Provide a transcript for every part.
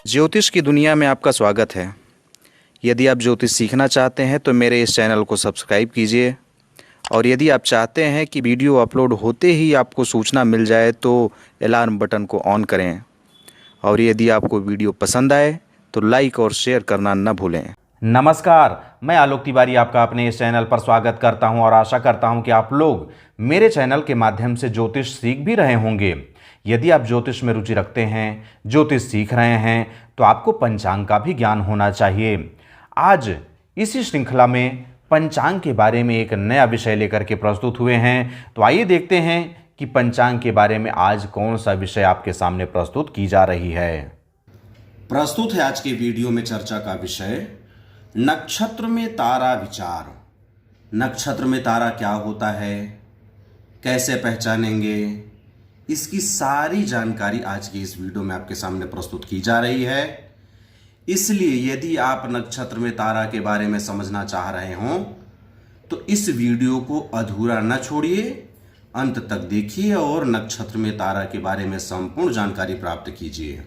ज्योतिष की दुनिया में आपका स्वागत है। यदि आप ज्योतिष सीखना चाहते हैं तो मेरे इस चैनल को सब्सक्राइब कीजिए, और यदि आप चाहते हैं कि वीडियो अपलोड होते ही आपको सूचना मिल जाए तो अलार्म बटन को ऑन करें। और यदि आपको वीडियो पसंद आए तो लाइक और शेयर करना न भूलें। नमस्कार, मैं आलोक तिवारी आपका अपने इस चैनल पर स्वागत करता हूं और आशा करता हूं कि आप लोग मेरे चैनल के माध्यम से ज्योतिष सीख भी रहे होंगे। यदि आप ज्योतिष में रुचि रखते हैं, ज्योतिष सीख रहे हैं, तो आपको पंचांग का भी ज्ञान होना चाहिए। आज इसी श्रृंखला में पंचांग के बारे में एक नया विषय लेकर के प्रस्तुत हुए हैं। तो आइए देखते हैं कि पंचांग के बारे में आज कौन सा विषय आपके सामने प्रस्तुत की जा रही है। प्रस्तुत है आज के वीडियो में चर्चा का विषय नक्षत्र में तारा विचार। नक्षत्र में तारा क्या होता है, कैसे पहचानेंगे, इसकी सारी जानकारी आज की इस वीडियो में आपके सामने प्रस्तुत की जा रही है। इसलिए यदि आप नक्षत्र में तारा के बारे में समझना चाह रहे हों तो इस वीडियो को अधूरा न छोड़िए, अंत तक देखिए और नक्षत्र में तारा के बारे में संपूर्ण जानकारी प्राप्त कीजिए।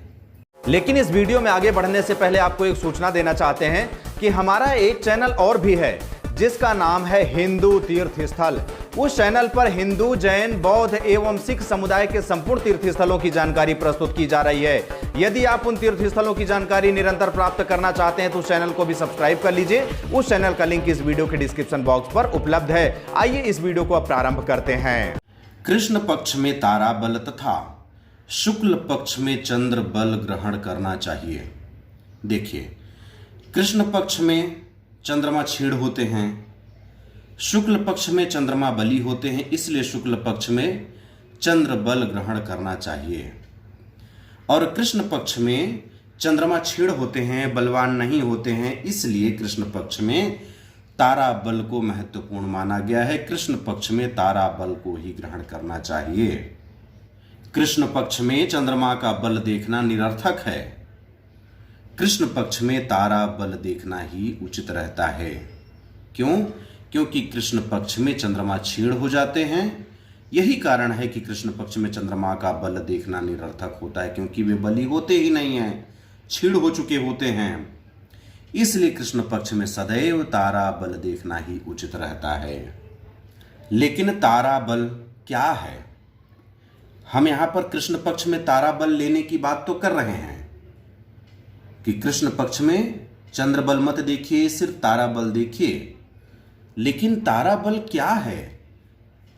लेकिन इस वीडियो में आगे बढ़ने से पहले आपको एक सूचना देना चाहते हैं कि हमारा एक चैनल और भी है जिसका नाम है हिंदू तीर्थ स्थल। उस चैनल पर हिंदू, जैन, बौद्ध एवं सिख समुदाय के संपूर्ण तीर्थ स्थलों की जानकारी प्रस्तुत की जा रही है। यदि आप उन तीर्थ स्थलों की जानकारी निरंतर प्राप्त करना चाहते हैं तो उस चैनल को भी सब्सक्राइब कर लीजिए। उस चैनल का लिंक इस वीडियो के डिस्क्रिप्शन बॉक्स पर उपलब्ध है। आइए इस वीडियो को अब प्रारंभ करते हैं। कृष्ण पक्ष में तारा बल तथा शुक्ल पक्ष में चंद्र बल ग्रहण करना चाहिए। देखिए, कृष्ण पक्ष में चंद्रमा छेड़ होते हैं, शुक्ल पक्ष में चंद्रमा बली होते हैं, इसलिए शुक्ल पक्ष में चंद्र बल ग्रहण करना चाहिए। और कृष्ण पक्ष में चंद्रमा छेड़ होते हैं, बलवान नहीं होते हैं, इसलिए कृष्ण पक्ष में तारा बल को महत्वपूर्ण माना गया है। कृष्ण पक्ष में तारा बल को ही ग्रहण करना चाहिए। कृष्ण पक्ष में चंद्रमा का बल देखना निरर्थक है। कृष्ण पक्ष में तारा बल देखना ही उचित रहता है। क्यों? क्योंकि कृष्ण पक्ष में चंद्रमा छेड़ हो जाते हैं। यही कारण है कि कृष्ण पक्ष में चंद्रमा का बल देखना निरर्थक होता है, क्योंकि वे बली होते ही नहीं हैं, छेड़ हो चुके होते हैं। इसलिए कृष्ण पक्ष में सदैव तारा बल देखना ही उचित रहता है। लेकिन तारा बल क्या है? हम यहां पर कृष्ण पक्ष में तारा बल लेने की बात तो कर रहे हैं कि कृष्ण पक्ष में चंद्र बल मत देखिए, सिर्फ तारा बल देखिए। लेकिन तारा बल क्या है?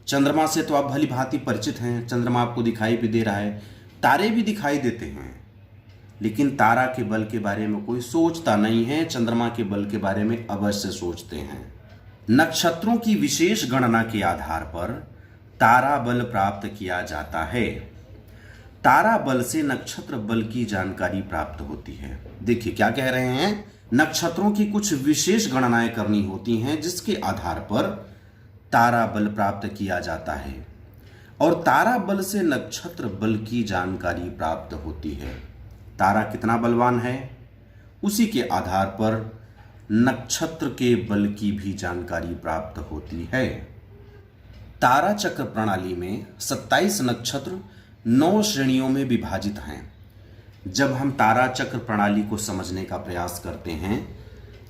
चंद्रमा से तो आप भली भांति परिचित हैं, चंद्रमा आपको दिखाई भी दे रहा है, तारे भी दिखाई देते हैं, लेकिन तारा के बल के बारे में कोई सोचता नहीं है। चंद्रमा के बल के बारे में अवश्य सोचते हैं। नक्षत्रों की विशेष गणना के आधार पर तारा बल प्राप्त किया जाता है। तारा बल से नक्षत्र बल की जानकारी प्राप्त होती है। देखिए क्या कह रहे हैं, नक्षत्रों की कुछ विशेष गणनाएं करनी होती हैं जिसके आधार पर तारा बल प्राप्त किया जाता है, और तारा बल से नक्षत्र बल की जानकारी प्राप्त होती है। तारा कितना बलवान है, उसी के आधार पर नक्षत्र के बल की भी जानकारी प्राप्त होती है। तारा चक्र प्रणाली में 27 नक्षत्र 9 श्रेणियों में विभाजित हैं। जब हम तारा चक्र प्रणाली को समझने का प्रयास करते हैं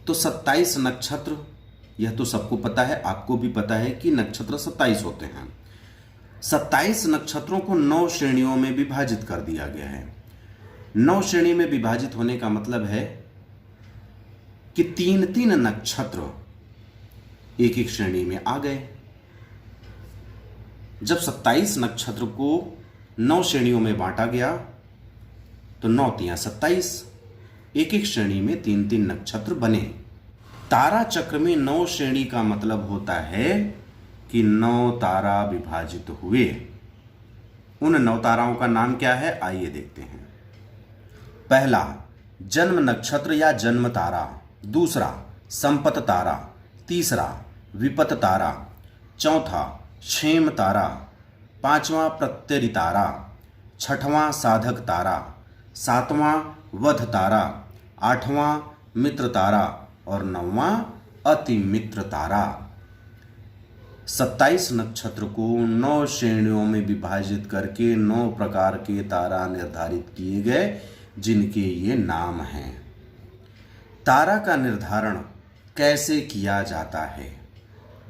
तो 27 नक्षत्र, यह तो सबको पता है, आपको भी पता है कि नक्षत्र 27 होते हैं। 27 नक्षत्रों को 9 श्रेणियों में विभाजित कर दिया गया है। 9 श्रेणी में विभाजित होने का मतलब है कि 3-3 नक्षत्र एक एक श्रेणी में आ गए। जब 27 नक्षत्र को 9 श्रेणियों में बांटा गया तो 9 तिया 27, एक एक श्रेणी में 3-3 नक्षत्र बने। तारा चक्र में 9 श्रेणी का मतलब होता है कि 9 तारा विभाजित हुए। उन 9 ताराओं का नाम क्या है, आइए देखते हैं। पहला जन्म नक्षत्र या जन्म तारा, दूसरा संपत तारा, तीसरा विपत तारा, चौथा क्षेम तारा, पांचवा प्रत्यरि तारा, छठवां साधक तारा, सातवां वध तारा, आठवां मित्र तारा और 9वां अति मित्र तारा। 27 नक्षत्र को 9 श्रेणियों में विभाजित करके 9 प्रकार के तारा निर्धारित किए गए। जिनके ये नाम हैं। तारा का निर्धारण कैसे किया जाता है?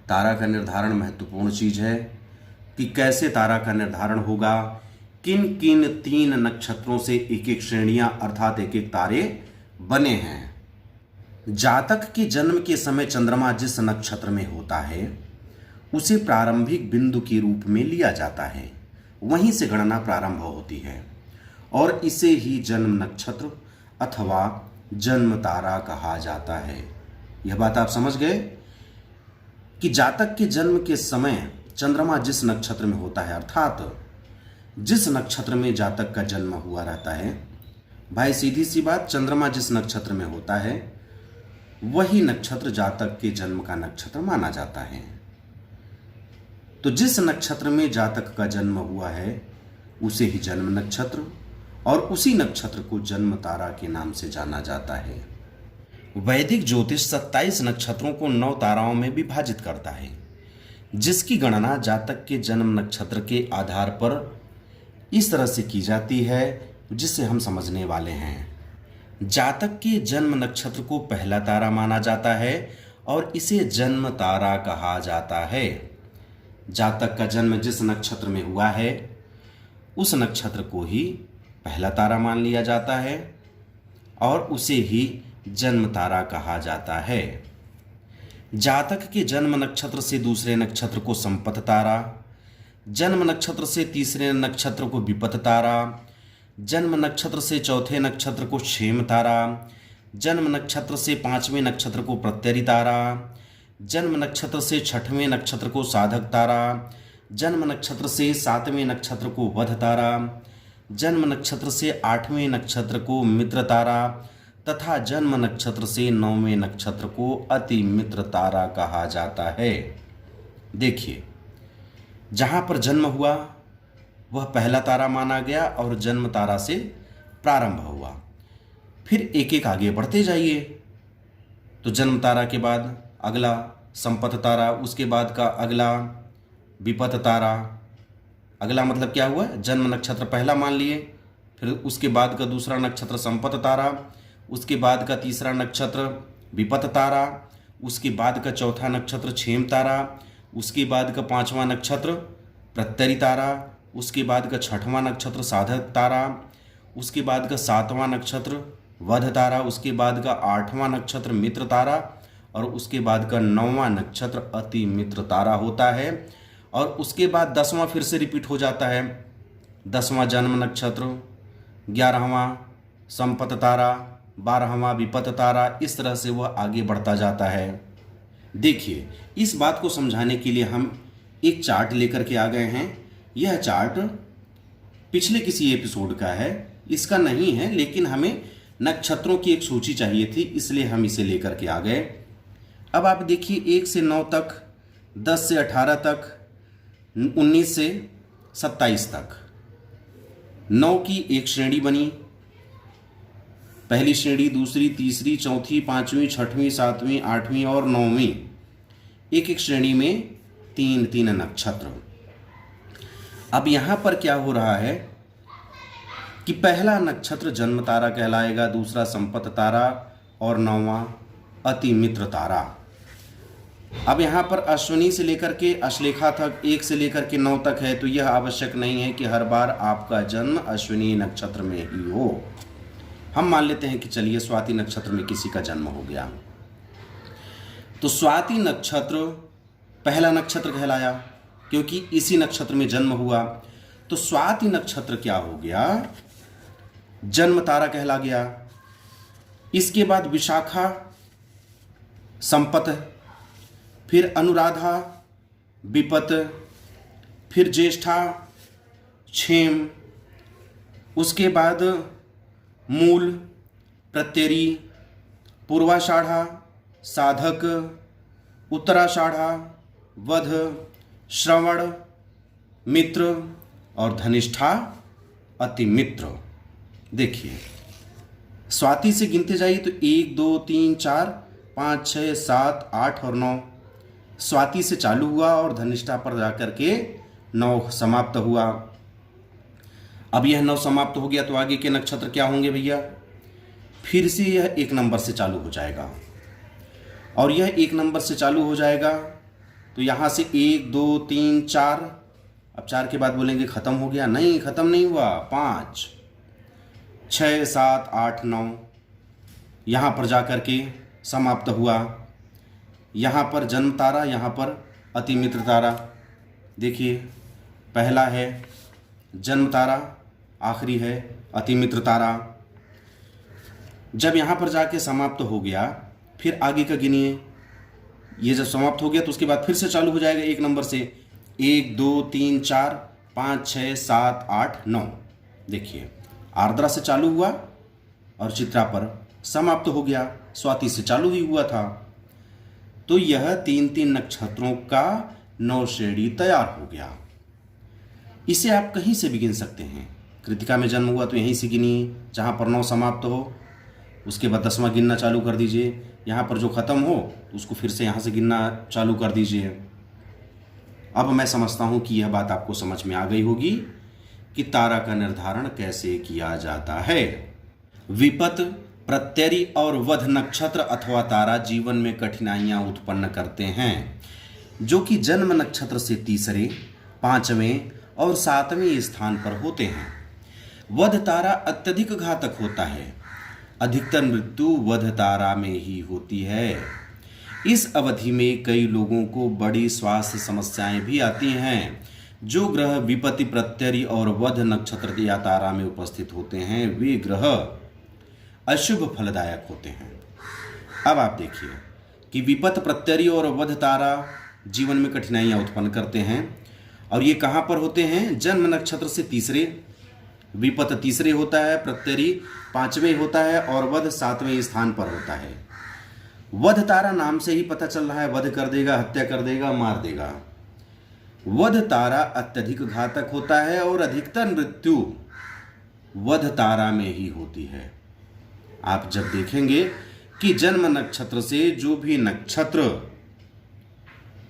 तारा का निर्धारण महत्वपूर्ण चीज है कि कैसे तारा का निर्धारण होगा, किन किन 3 नक्षत्रों से एक एक श्रेणियां अर्थात एक एक तारे बने हैं। जातक के जन्म के समय चंद्रमा जिस नक्षत्र में होता है उसे प्रारंभिक बिंदु के रूप में लिया जाता है, वहीं से गणना प्रारंभ होती है और इसे ही जन्म नक्षत्र अथवा जन्म तारा कहा जाता है। यह बात आप समझ गए कि जातक के जन्म के समय चंद्रमा जिस नक्षत्र में होता है अर्थात जिस नक्षत्र में जातक का जन्म हुआ रहता है, भाई सीधी सी बात, चंद्रमा जिस नक्षत्र में होता है वही नक्षत्र जातक के जन्म का नक्षत्र माना जाता है। तो जिस नक्षत्र में जातक का जन्म हुआ है उसे ही जन्म नक्षत्र और उसी नक्षत्र को जन्म तारा के नाम से जाना जाता है। वैदिक ज्योतिष 27 नक्षत्रों को 9 ताराओं में विभाजित करता है, जिसकी गणना जातक के जन्म नक्षत्र के आधार पर इस तरह से की जाती है जिसे हम समझने वाले हैं। जातक के जन्म नक्षत्र को पहला तारा माना जाता है और इसे जन्म तारा कहा जाता है। जातक का जन्म जिस नक्षत्र में हुआ है उस नक्षत्र को ही पहला तारा मान लिया जाता है और उसे ही जन्म तारा कहा जाता है। जातक के जन्म नक्षत्र से दूसरे नक्षत्र को संपत तारा, जन्म नक्षत्र से तीसरे नक्षत्र को विपत तारा, जन्म नक्षत्र से चौथे नक्षत्र को क्षेम तारा, जन्म नक्षत्र से 5वें नक्षत्र को प्रत्यरि तारा, जन्म नक्षत्र से 6वें नक्षत्र को साधक तारा, जन्म नक्षत्र से 7वें नक्षत्र को वध तारा, जन्म नक्षत्र से 8वें नक्षत्र को मित्र तारा तथा जन्म नक्षत्र से 9वें नक्षत्र को अति मित्र तारा कहा जाता है। देखिए, जहाँ पर जन्म हुआ वह पहला तारा माना गया और जन्म तारा से प्रारंभ हुआ। फिर एक एक आगे बढ़ते जाइए तो जन्म तारा के बाद अगला संपत तारा, उसके बाद का अगला विपत तारा। अगला मतलब क्या हुआ, जन्म नक्षत्र पहला मान लिए, फिर उसके बाद का दूसरा नक्षत्र संपत तारा, उसके बाद का तीसरा नक्षत्र विपत तारा, उसके बाद का चौथा नक्षत्र क्षेम तारा, उसके बाद का 5वां नक्षत्र प्रत्यरि तारा, उसके बाद का 6वां नक्षत्र साधक तारा, उसके बाद का 7वां नक्षत्र वध तारा, उसके बाद का 8वां नक्षत्र मित्र तारा और उसके बाद का 9वां नक्षत्र अति मित्र तारा होता है। और उसके बाद 10वां फिर से रिपीट हो जाता है, 10वां जन्म नक्षत्र, 11वां संपत तारा, 12वां विपत तारा, इस तरह से वह आगे बढ़ता जाता है। देखिए, इस बात को समझाने के लिए हम एक चार्ट लेकर के आ गए हैं। यह चार्ट पिछले किसी एपिसोड का है, इसका नहीं है, लेकिन हमें नक्षत्रों की एक सूची चाहिए थी, इसलिए हम इसे लेकर के आ गए। अब आप देखिए 1 से 9 तक, 10 से 18 तक, 19 से 27 तक 9 की एक श्रेणी बनी। पहली श्रेणी, दूसरी, तीसरी, चौथी, 5वीं, 6वीं, 7वीं, 8वीं और 9वीं, एक एक श्रेणी में 3-3 नक्षत्र। अब यहाँ पर क्या हो रहा है कि पहला नक्षत्र जन्म तारा कहलाएगा, दूसरा संपत तारा और 9वां अति मित्र तारा। अब यहाँ पर अश्विनी से लेकर के अश्लेखा तक 1 से लेकर के 9 तक है, तो यह आवश्यक नहीं है कि हर बार आपका जन्म अश्विनी नक्षत्र में ही हो। हम मान लेते हैं कि चलिए स्वाति नक्षत्र में किसी का जन्म हो गया, तो स्वाति नक्षत्र पहला नक्षत्र कहलाया क्योंकि इसी नक्षत्र में जन्म हुआ। तो स्वाति नक्षत्र क्या हो गया, जन्म तारा कहला गया। इसके बाद विशाखा संपत, फिर अनुराधा विपत, फिर ज्येष्ठा क्षेम, उसके बाद मूल प्रत्यरी, पूर्वाषाढ़ा साधक, उत्तराषाढ़ा वध, श्रवण मित्र और धनिष्ठा अति मित्र। देखिए, स्वाति से गिनते जाइए तो 1 2 3 4 5 6 7 8 और 9 स्वाति से चालू हुआ और धनिष्ठा पर जाकर के 9 समाप्त हुआ। अब यह 9 समाप्त हो गया तो आगे के नक्षत्र क्या होंगे भैया? फिर से यह 1 नंबर से चालू हो जाएगा, और यह 1 नंबर से चालू हो जाएगा तो यहाँ से 1 2 3 4, अब 4 के बाद बोलेंगे ख़त्म हो गया, नहीं ख़त्म नहीं हुआ, 5 6 7 8 9 यहाँ पर जा कर के समाप्त हुआ। यहाँ पर जन्म तारा, यहाँ पर अति मित्र तारा। देखिए पहला है जन्म तारा, आखिरी है अति मित्र तारा। जब यहाँ पर जाके समाप्त हो गया फिर आगे का गिनिए, ये जब समाप्त हो गया तो उसके बाद फिर से चालू हो जाएगा 1 नंबर से, 1 2 3 4 5 6 7 8 9। देखिए आर्द्रा से चालू हुआ और चित्रा पर समाप्त हो गया, स्वाति से चालू ही हुआ था। तो यह 3 नक्षत्रों का 9 श्रेणी तैयार हो गया। इसे आप कहीं से भी गिन सकते हैं। कृतिका में जन्म हुआ तो यहीं से गिनिए जहाँ पर 9 समाप्त हो, उसके बाद 10वां गिनना चालू कर दीजिए। यहाँ पर जो ख़त्म हो उसको फिर से यहाँ से गिनना चालू कर दीजिए। अब मैं समझता हूँ कि यह बात आपको समझ में आ गई होगी कि तारा का निर्धारण कैसे किया जाता है। विपत, प्रत्यरि और वध नक्षत्र अथवा तारा जीवन में कठिनाइयाँ उत्पन्न करते हैं, जो कि जन्म नक्षत्र से 3, 5वें और 7वें स्थान पर होते हैं। वध तारा अत्यधिक घातक होता है। अधिकतर मृत्यु वध तारा में ही होती है। इस अवधि में कई लोगों को बड़ी स्वास्थ्य समस्याएं भी आती हैं। जो ग्रह विपत्ति, प्रत्यरि और वध नक्षत्र या तारा में उपस्थित होते हैं वे ग्रह अशुभ फलदायक होते हैं। अब आप देखिए कि विपत, प्रत्यरि और वध तारा जीवन में कठिनाइयां उत्पन्न करते हैं, और ये कहाँ पर होते हैं? जन्म नक्षत्र से 3, विपत 3 होता है, प्रत्यरि 5वें होता है और वध 7वें स्थान पर होता है। वध तारा नाम से ही पता चल रहा है वध कर देगा, हत्या कर देगा, मार देगा। वध तारा अत्यधिक घातक होता है और अधिकतर मृत्यु वध तारा में ही होती है। आप जब देखेंगे कि जन्म नक्षत्र से जो भी नक्षत्र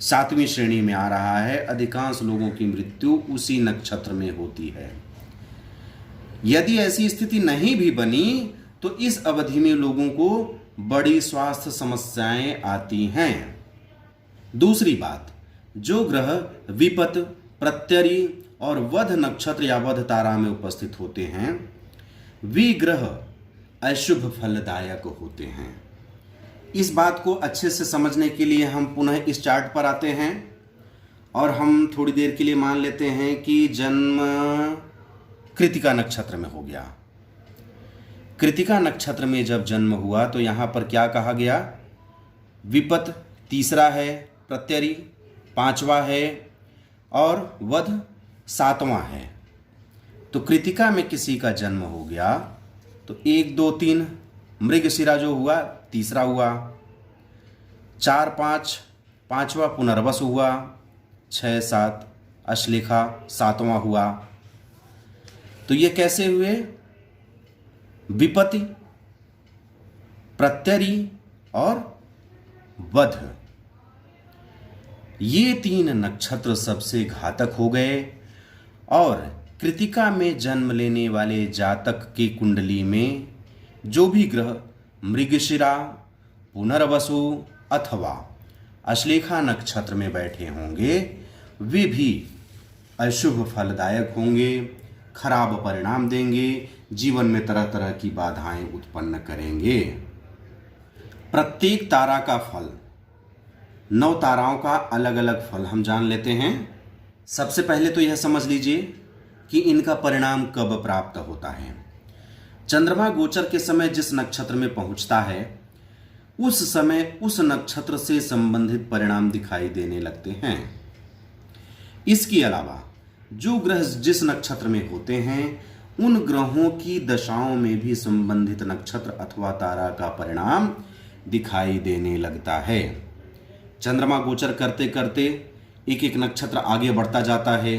7वीं श्रेणी में आ रहा है, अधिकांश लोगों की मृत्यु उसी नक्षत्र में होती है। यदि ऐसी स्थिति नहीं भी बनी तो इस अवधि में लोगों को बड़ी स्वास्थ्य समस्याएं आती हैं। दूसरी बात, जो ग्रह विपत, प्रत्यरि और वध नक्षत्र या वध तारा में उपस्थित होते हैं वे ग्रह अशुभ फलदायक होते हैं। इस बात को अच्छे से समझने के लिए हम पुनः इस चार्ट पर आते हैं और हम थोड़ी देर के लिए मान लेते हैं कि जन्म कृतिका नक्षत्र में हो गया। कृतिका नक्षत्र में जब जन्म हुआ तो यहाँ पर क्या कहा गया? विपत 3 है, प्रत्यरि 5वां है और वध 7वां है। तो कृतिका में किसी का जन्म हो गया तो 1 2 3 मृगशिरा जो हुआ 3 हुआ, 4 5 5वां पुनर्वसु हुआ, 6 7 अश्लेखा 7वां हुआ। तो ये कैसे हुए? विपत्ति, प्रत्यरि और वध, ये 3 नक्षत्र सबसे घातक हो गए। और कृतिका में जन्म लेने वाले जातक की कुंडली में जो भी ग्रह मृगशिरा, पुनर्वसु अथवा अश्लेखा नक्षत्र में बैठे होंगे वे भी अशुभ फलदायक होंगे, खराब परिणाम देंगे, जीवन में तरह तरह की बाधाएं उत्पन्न करेंगे। प्रत्येक तारा का फल, 9 ताराओं का अलग अलग फल हम जान लेते हैं। सबसे पहले तो यह समझ लीजिए कि इनका परिणाम कब प्राप्त होता है। चंद्रमा गोचर के समय जिस नक्षत्र में पहुंचता है उस समय उस नक्षत्र से संबंधित परिणाम दिखाई देने लगते हैं। इसके अलावा जो ग्रह जिस नक्षत्र में होते हैं उन ग्रहों की दशाओं में भी संबंधित नक्षत्र अथवा तारा का परिणाम दिखाई देने लगता है। चंद्रमा गोचर करते करते एक एक नक्षत्र आगे बढ़ता जाता है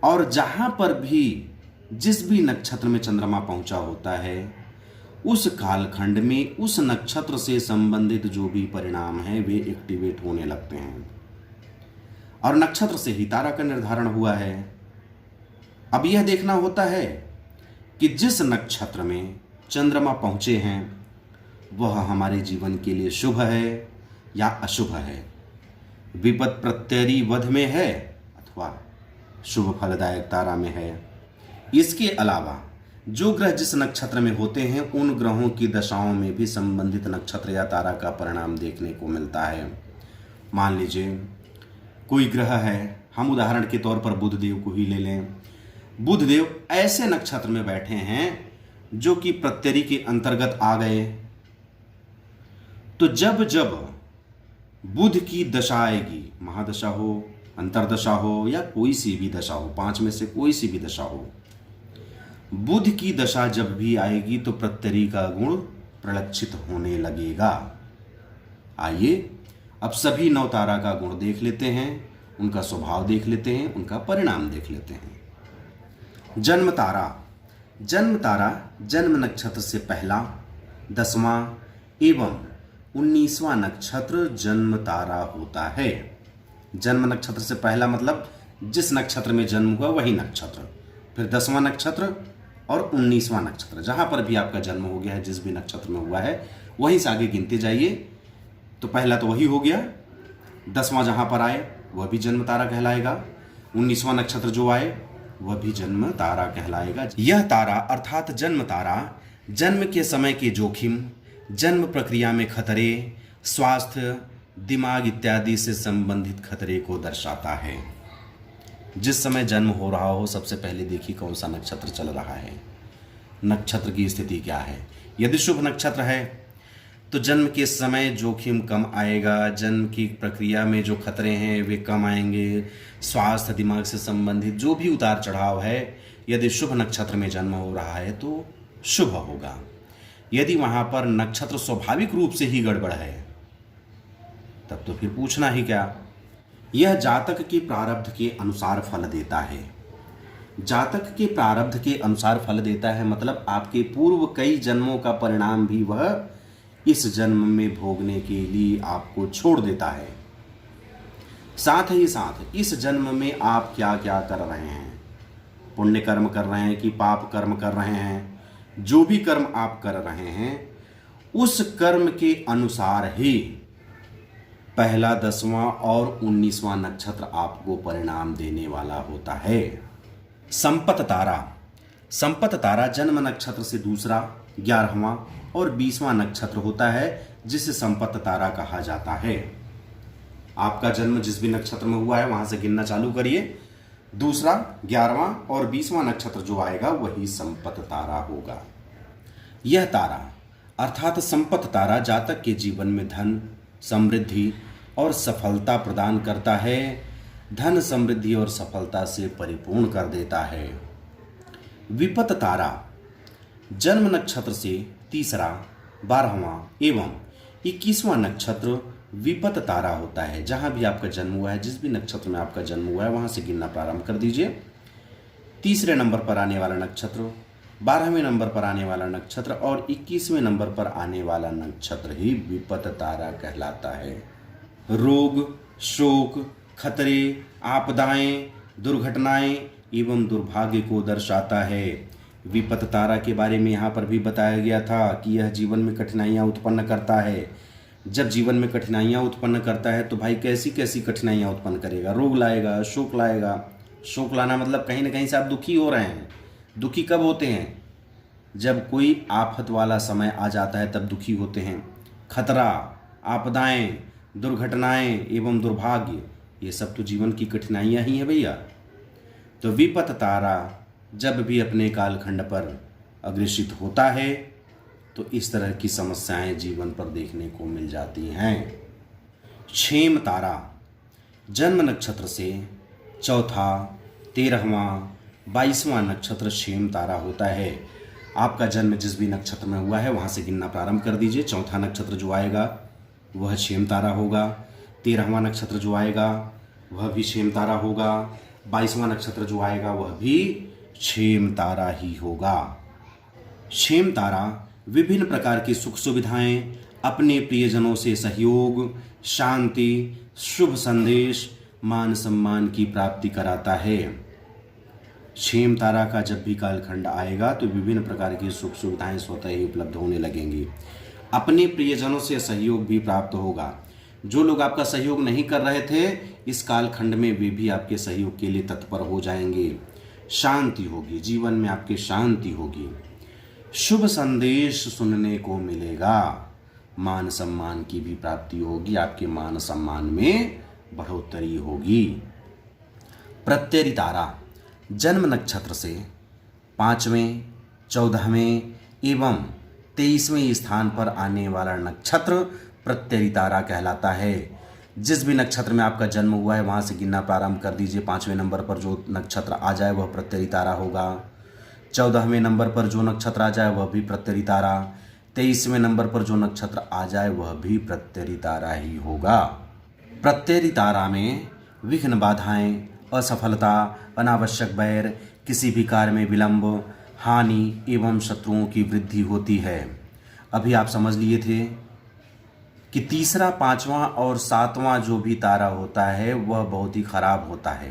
और जहां पर भी जिस भी नक्षत्र में चंद्रमा पहुंचा होता है उस कालखंड में उस नक्षत्र से संबंधित जो भी परिणाम है वे एक्टिवेट होने लगते हैं और नक्षत्र से ही तारा का निर्धारण हुआ है। अब यह देखना होता है कि जिस नक्षत्र में चंद्रमा पहुंचे हैं वह हमारे जीवन के लिए शुभ है या अशुभ है, विपद प्रत्ययी वध में है अथवा शुभ फलदायक तारा में है। इसके अलावा जो ग्रह जिस नक्षत्र में होते हैं उन ग्रहों की दशाओं में भी संबंधित नक्षत्र या तारा का परिणाम देखने को मिलता है। मान लीजिए कोई ग्रह है, हम उदाहरण के तौर पर बुध देव को ही ले लें। बुध देव ऐसे नक्षत्र में बैठे हैं जो कि प्रत्ययी के अंतर्गत आ गए, तो जब जब बुध की दशा आएगी, महादशा हो, अंतरदशा हो या कोई सी भी दशा हो, 5 में से कोई सी भी दशा हो, बुध की दशा जब भी आएगी तो प्रत्ययी का गुण प्रलक्षित होने लगेगा। आइए अब सभी 9 तारा का गुण देख लेते हैं, उनका स्वभाव देख लेते हैं, उनका परिणाम देख लेते हैं। जन्म तारा। जन्म तारा जन्म नक्षत्र से पहला, 10वां एवं 19वां नक्षत्र जन्म तारा होता है। जन्म नक्षत्र से पहला मतलब जिस नक्षत्र में जन्म हुआ वही नक्षत्र, फिर 10वां नक्षत्र और 19वां नक्षत्र, जहां पर भी आपका जन्म हो गया है, जिस भी नक्षत्र में हुआ है वहीं से आगे गिनते जाइए। तो पहला तो वही हो गया, 10वां जहां पर आए वह भी जन्म तारा कहलाएगा, 19वां नक्षत्र जो आए वह भी जन्म तारा कहलाएगा। यह तारा अर्थात जन्म तारा जन्म के समय के जोखिम, जन्म प्रक्रिया में खतरे, स्वास्थ्य, दिमाग इत्यादि से संबंधित खतरे को दर्शाता है। जिस समय जन्म हो रहा हो सबसे पहले देखिए कौन सा नक्षत्र चल रहा है, नक्षत्र की स्थिति क्या है। यदि शुभ नक्षत्र है तो जन्म के समय जोखिम कम आएगा, जन्म की प्रक्रिया में जो खतरे हैं वे कम आएंगे, स्वास्थ्य, दिमाग से संबंधित जो भी उतार चढ़ाव है, यदि शुभ नक्षत्र में जन्म हो रहा है तो शुभ होगा। यदि वहाँ पर नक्षत्र स्वाभाविक रूप से ही गड़बड़ है तब तो फिर पूछना ही क्या। यह जातक के प्रारब्ध के अनुसार फल देता है। जातक के प्रारब्ध के अनुसार फल देता है मतलब आपके पूर्व कई जन्मों का परिणाम भी वह इस जन्म में भोगने के लिए आपको छोड़ देता है। साथ ही साथ इस जन्म में आप क्या क्या कर रहे हैं, पुण्य कर्म कर रहे हैं कि पाप कर्म कर रहे हैं, जो भी कर्म आप कर रहे हैं उस कर्म के अनुसार ही पहला, 10वां और 19वां नक्षत्र आपको परिणाम देने वाला होता है। संपत तारा। संपत तारा जन्म नक्षत्र से दूसरा, 11वां और 20वां नक्षत्र होता है जिसे संपत तारा कहा जाता है। आपका जन्म जिस भी नक्षत्र में हुआ है वहां से गिनना चालू करिए, दूसरा, 11वां और 20वां नक्षत्र जो आएगा वही संपत तारा होगा। यह तारा अर्थात संपत तारा जातक के जीवन में धन, समृद्धि और सफलता प्रदान करता है, धन, समृद्धि और सफलता से परिपूर्ण कर देता है। विपत तारा जन्म नक्षत्र से तीसरा, 12वां एवं 21वां नक्षत्र विपत तारा होता है। जहां भी आपका जन्म हुआ है, जिस भी नक्षत्र में आपका जन्म हुआ है वहां से गिनना प्रारंभ कर दीजिए। तीसरे नंबर पर आने वाला नक्षत्र, 12वें नंबर पर आने वाला नक्षत्र और 21वें नंबर पर आने वाला नक्षत्र ही विपत तारा कहलाता है। रोग, शोक, खतरे, आपदाएं, दुर्घटनाएं एवं दुर्भाग्य को दर्शाता है। विपत तारा के बारे में यहाँ पर भी बताया गया था कि यह जीवन में कठिनाइयाँ उत्पन्न करता है। जब जीवन में कठिनाइयाँ उत्पन्न करता है तो भाई कैसी कैसी कठिनाइयाँ उत्पन्न करेगा, रोग लाएगा, शोक लाएगा। शोक लाना मतलब कहीं ना कहीं से आप दुखी हो रहे हैं। दुखी कब होते हैं? जब कोई आफत वाला समय आ जाता है तब दुखी होते हैं। खतरा, आपदाएं, दुर्घटनाएं एवं दुर्भाग्य, ये सब तो जीवन की कठिनाइयाँ ही हैं भैया। तो विपत तारा जब भी अपने कालखंड पर अग्रसित होता है तो इस तरह की समस्याएं जीवन पर देखने को मिल जाती हैं। क्षेम तारा जन्म नक्षत्र से चौथा, 13वां, 22वां नक्षत्र क्षेम तारा होता है। आपका जन्म जिस भी नक्षत्र में हुआ है वहाँ से गिनना प्रारंभ कर दीजिए। चौथा नक्षत्र जो आएगा वह क्षेम तारा होगा, 13वां नक्षत्र जो आएगा वह भी क्षेम तारा होगा, 22वां नक्षत्र जो आएगा वह भी क्षेम तारा ही होगा। क्षेम तारा विभिन्न प्रकार की सुख सुविधाएं, अपने प्रियजनों से सहयोग, शांति, शुभ संदेश, मान सम्मान की प्राप्ति कराता है। क्षेम तारा का जब भी कालखंड आएगा तो विभिन्न प्रकार की सुख सुविधाएं स्वतः ही उपलब्ध होने लगेंगी। अपने प्रियजनों से सहयोग भी प्राप्त होगा। जो लोग आपका सहयोग नहीं कर रहे थे इस कालखंड में वे भी आपके सहयोग के लिए तत्पर हो जाएंगे। शांति होगी, जीवन में आपके शांति होगी। शुभ संदेश सुनने को मिलेगा। मान सम्मान की भी प्राप्ति होगी, आपके मान सम्मान में बढ़ोतरी होगी। प्रत्ययी तारा जन्म नक्षत्र से 5वें, 14वें एवं 23वें स्थान पर आने वाला नक्षत्र प्रत्ययी तारा कहलाता है। जिस भी नक्षत्र में आपका जन्म हुआ है वहाँ से गिनना प्रारंभ कर दीजिए। 5वें नंबर पर जो नक्षत्र आ जाए वह प्रत्ययी तारा होगा। 14वें नंबर पर जो नक्षत्र आ जाए वह भी प्रत्ययी तारा। 23वें नंबर पर जो नक्षत्र आ जाए वह भी प्रत्ययी तारा ही होगा। प्रत्ययी तारा में विघ्न, बाधाएं, असफलता, अनावश्यक बैर, किसी भी कार्य में विलंब, हानि एवं शत्रुओं की वृद्धि होती है। अभी आप समझ लिए थे कि तीसरा, 5वां और 7वां जो भी तारा होता है वह बहुत ही खराब होता है।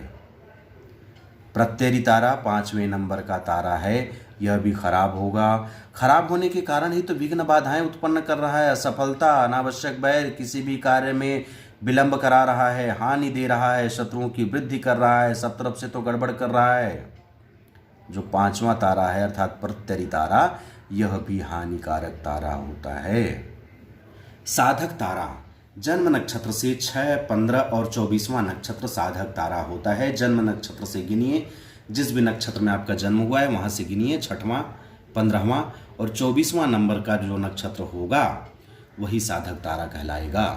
प्रत्ययी तारा 5वें नंबर का तारा है, यह भी खराब होगा। खराब होने के कारण ही तो विघ्न, बाधाएं उत्पन्न कर रहा है, असफलता, अनावश्यक बैर, किसी भी कार्य में विलंब करा रहा है, हानि दे रहा है, शत्रुओं की वृद्धि कर रहा है, सब तरफ से तो गड़बड़ कर रहा है। जो 5वां तारा है अर्थात प्रत्ययी तारा, यह भी हानिकारक तारा होता है। साधक तारा जन्म नक्षत्र से 6, 15 और 24वां नक्षत्र साधक तारा होता है। जन्म नक्षत्र से गिनिए, जिस भी नक्षत्र में आपका जन्म हुआ है वहां से गिनिए। 6वां, 15वां और 24वां नंबर का जो नक्षत्र होगा वही साधक तारा कहलाएगा।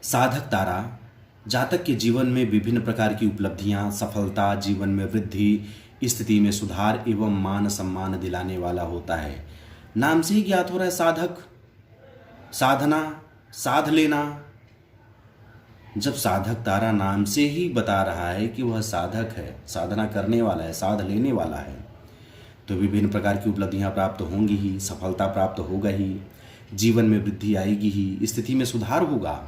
साधक तारा जातक के जीवन में विभिन्न प्रकार की उपलब्धियां, सफलता, जीवन में वृद्धि, स्थिति में सुधार एवं मान सम्मान दिलाने वाला होता है। नाम से ही ज्ञात हो रहा है साधक, साधना, साध लेना। जब साधक तारा नाम से ही बता रहा है कि वह साधक है, साधना करने वाला है, साध लेने वाला है, तो विभिन्न प्रकार की उपलब्धियां प्राप्त होंगी ही, सफलता प्राप्त होगा ही, जीवन में वृद्धि आएगी ही, स्थिति में सुधार होगा।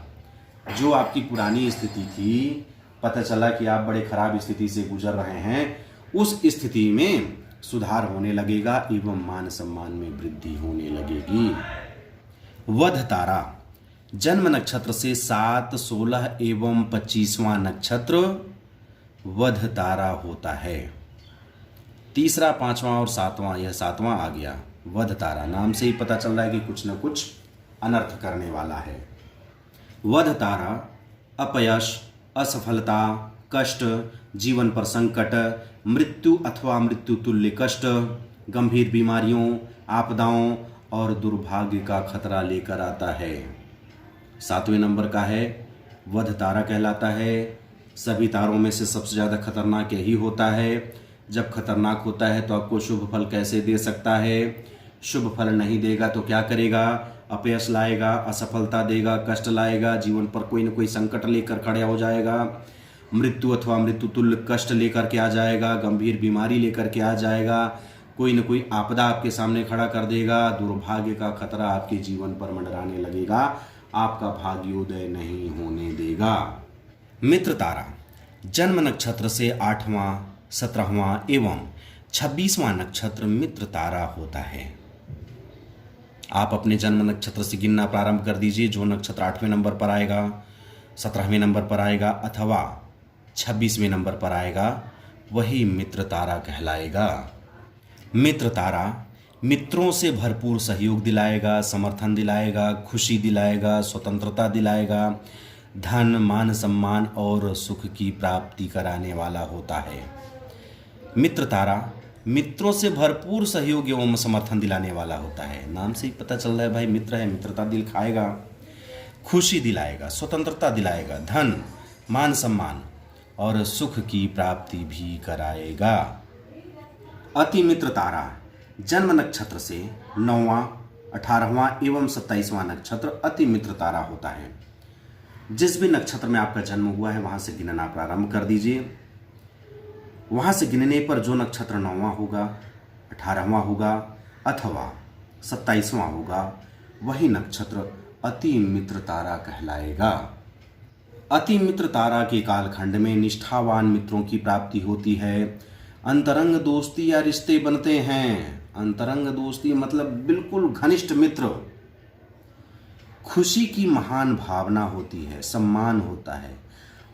जो आपकी पुरानी स्थिति थी, पता चला कि आप बड़े खराब स्थिति से गुजर रहे हैं, उस स्थिति में सुधार होने लगेगा एवं मान सम्मान में वृद्धि होने लगेगी। वध तारा जन्म नक्षत्र से 7, 16 एवं 25वां नक्षत्र वध तारा होता है। तीसरा, 5वां और 7वां, यह 7वां आ गया वध तारा। नाम से ही पता चल रहा है कि कुछ न कुछ अनर्थ करने वाला है। वध तारा अपयश, असफलता, कष्ट, जीवन पर संकट, मृत्यु अथवा मृत्यु तुल्य कष्ट, गंभीर बीमारियों, आपदाओं और दुर्भाग्य का खतरा लेकर आता है। 7वें नंबर का है, वध तारा कहलाता है। सभी तारों में से सबसे ज़्यादा खतरनाक यही होता है। जब खतरनाक होता है तो आपको शुभ फल कैसे दे सकता है? शुभ फल नहीं देगा तो क्या करेगा? अपयश लाएगा, असफलता देगा, कष्ट लाएगा, जीवन पर कोई न कोई संकट लेकर खड़ा हो जाएगा, मृत्यु अथवा मृत्यु तुल्य कष्ट लेकर के आ जाएगा, गंभीर बीमारी लेकर के आ जाएगा, कोई न कोई आपदा आपके सामने खड़ा कर देगा, दुर्भाग्य का खतरा आपके जीवन पर मंडराने लगेगा, आपका भाग्योदय नहीं होने देगा। मित्र तारा जन्म नक्षत्र से 8वां, 17वां एवं 26वां नक्षत्र मित्र तारा होता है। आप अपने जन्म नक्षत्र से गिनना प्रारंभ कर दीजिए। जो नक्षत्र 8वें नंबर पर आएगा, 17वें नंबर पर आएगा अथवा 26वें नंबर पर आएगा वही मित्र तारा कहलाएगा। मित्र तारा मित्रों से भरपूर सहयोग दिलाएगा, समर्थन दिलाएगा, खुशी दिलाएगा, स्वतंत्रता दिलाएगा, धन, मान, सम्मान और सुख की प्राप्ति कराने वाला होता है। मित्र तारा मित्रों से भरपूर सहयोग एवं समर्थन दिलाने वाला होता है। नाम से ही पता चल रहा है भाई मित्र है, मित्रता दिखाएगा, खुशी दिलाएगा, स्वतंत्रता दिलाएगा, धन, मान, सम्मान और सुख की प्राप्ति भी कराएगा। अति मित्र तारा जन्म नक्षत्र से 9वां, 18वां एवं 27वां नक्षत्र अति मित्र तारा होता है। जिस भी नक्षत्र में आपका जन्म हुआ है वहां से गिनना प्रारंभ कर दीजिए। वहां से गिनने पर जो नक्षत्र 9वां होगा, 18वां होगा अथवा 27वां होगा वही नक्षत्र अति मित्र तारा कहलाएगा। अति मित्र तारा के कालखंड में निष्ठावान मित्रों की प्राप्ति होती है, अंतरंग दोस्ती या रिश्ते बनते हैं। अंतरंग दोस्ती मतलब बिल्कुल घनिष्ठ मित्र। खुशी की महान भावना होती है, सम्मान होता है,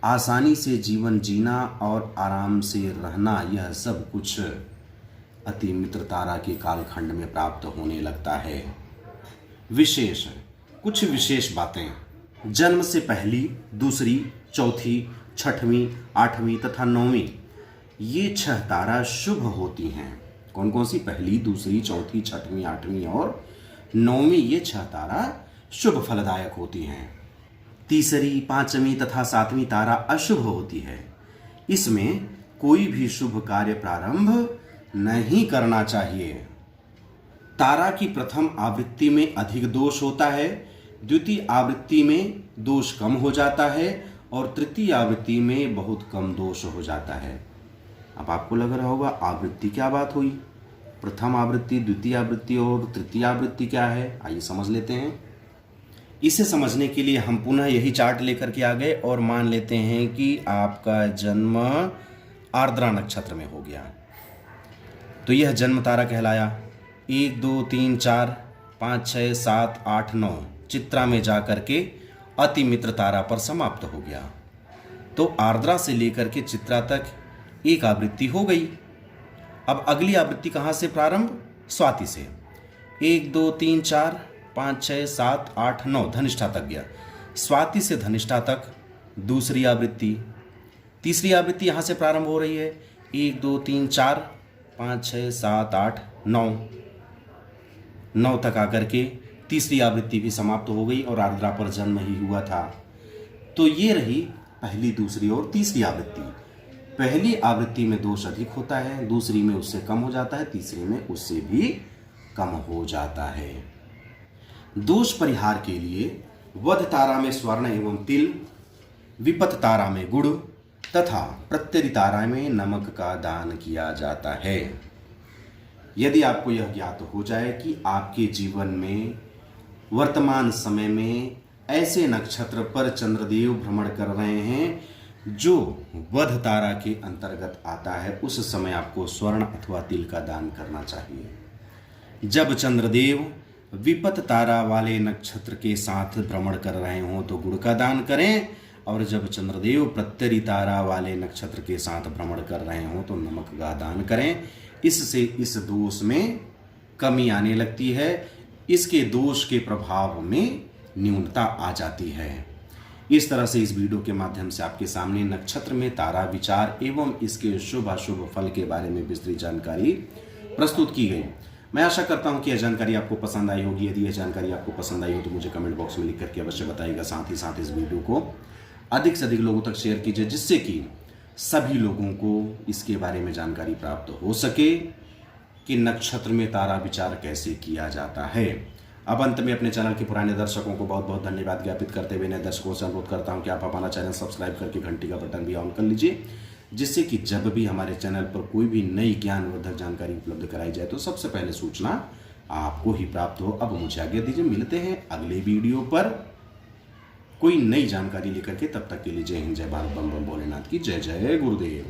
आसानी से जीवन जीना और आराम से रहना, यह सब कुछ अति मित्र तारा के कालखंड में प्राप्त होने लगता है। विशेष, कुछ विशेष बातें। जन्म से पहली, दूसरी, चौथी, छठवीं, आठवीं तथा नौवीं, ये 6 तारा शुभ होती हैं। कौन कौन सी? पहली, दूसरी, चौथी, छठवीं, आठवीं और नौवीं, ये 6 तारा शुभ फलदायक होती हैं। तीसरी, पांचवीं तथा 7वीं तारा अशुभ होती है। इसमें कोई भी शुभ कार्य प्रारंभ नहीं करना चाहिए। तारा की प्रथम आवृत्ति में अधिक दोष होता है, द्वितीय आवृत्ति में दोष कम हो जाता है और तृतीय आवृत्ति में बहुत कम दोष हो जाता है। अब आपको लग रहा होगा आवृत्ति क्या बात हुई, प्रथम आवृत्ति, द्वितीय आवृत्ति और तृतीय आवृत्ति क्या है? आइए समझ लेते हैं। इसे समझने के लिए हम पुनः यही चार्ट लेकर के आ गए और मान लेते हैं कि आपका जन्म आर्द्रा नक्षत्र में हो गया, तो यह जन्म तारा कहलाया। 1, 2, 3, 4, 5, 6, 7, 8, 9 चित्रा में जाकर के अति मित्र तारा पर समाप्त हो गया। तो आर्द्रा से लेकर के चित्रा तक एक आवृत्ति हो गई। अब अगली आवृत्ति कहाँ से प्रारंभ? स्वाति से। 1, 2, 3, 4, 5, 6, 7, 8, 9 धनिष्ठा तक गया। स्वाति से धनिष्ठा तक दूसरी आवृत्ति। तीसरी आवृत्ति यहाँ से प्रारंभ हो रही है। 1, 2, 3, 4, 5, 6, 7, 8, 9 तक आकर के तीसरी आवृत्ति भी समाप्त हो गई और आर्द्रा पर जन्म ही हुआ था। तो ये रही पहली, दूसरी और तीसरी आवृत्ति। पहली आवृत्ति में दोष अधिक होता है, दूसरी में उससे कम हो जाता है, तीसरी में उससे भी कम हो जाता है। दोष परिहार के लिए वध तारा में स्वर्ण एवं तिल, विपत तारा में गुड़ तथा प्रत्यरि तारा में नमक का दान किया जाता है। यदि आपको यह ज्ञात हो जाए कि आपके जीवन में वर्तमान समय में ऐसे नक्षत्र पर चंद्रदेव भ्रमण कर रहे हैं जो वध तारा के अंतर्गत आता है, उस समय आपको स्वर्ण अथवा तिल का दान करना चाहिए। जब चंद्रदेव विपत तारा वाले नक्षत्र के साथ भ्रमण कर रहे हों तो गुड़ का दान करें, और जब चंद्रदेव प्रत्यरि तारा वाले नक्षत्र के साथ भ्रमण कर रहे हों तो नमक का दान करें। इससे इस दोष में कमी आने लगती है, इसके दोष के प्रभाव में न्यूनता आ जाती है। इस तरह से इस वीडियो के माध्यम से आपके सामने नक्षत्र में तारा विचार एवं इसके शुभ अशुभ फल के बारे में विस्तृत जानकारी प्रस्तुत की गई। मैं आशा करता हूं कि यह जानकारी आपको पसंद आई होगी। यदि यह जानकारी आपको पसंद आई हो तो मुझे कमेंट बॉक्स में लिख करके अवश्य बताइएगा। साथ ही साथ इस वीडियो को अधिक से अधिक लोगों तक शेयर कीजिए, जिससे कि सभी लोगों को इसके बारे में जानकारी प्राप्त हो सके कि नक्षत्र में तारा विचार कैसे किया जाता है। अब अंत में अपने चैनल के पुराने दर्शकों को बहुत बहुत धन्यवाद ज्ञापित करते हुए नए दर्शकों से अनुरोध करता हूं कि आप हमारा चैनल सब्सक्राइब करके घंटी का बटन भी ऑन कर लीजिए, जिससे कि जब भी हमारे चैनल पर कोई भी नई ज्ञानवर्धक जानकारी उपलब्ध कराई जाए तो सबसे पहले सूचना आपको ही प्राप्त हो। अब मुझे आज्ञा दीजिए, मिलते हैं अगले वीडियो पर कोई नई जानकारी लेकर के। तब तक के लिए जय हिंद, जय भारत, बम बम भोलेनाथ की जय। जय गुरुदेव।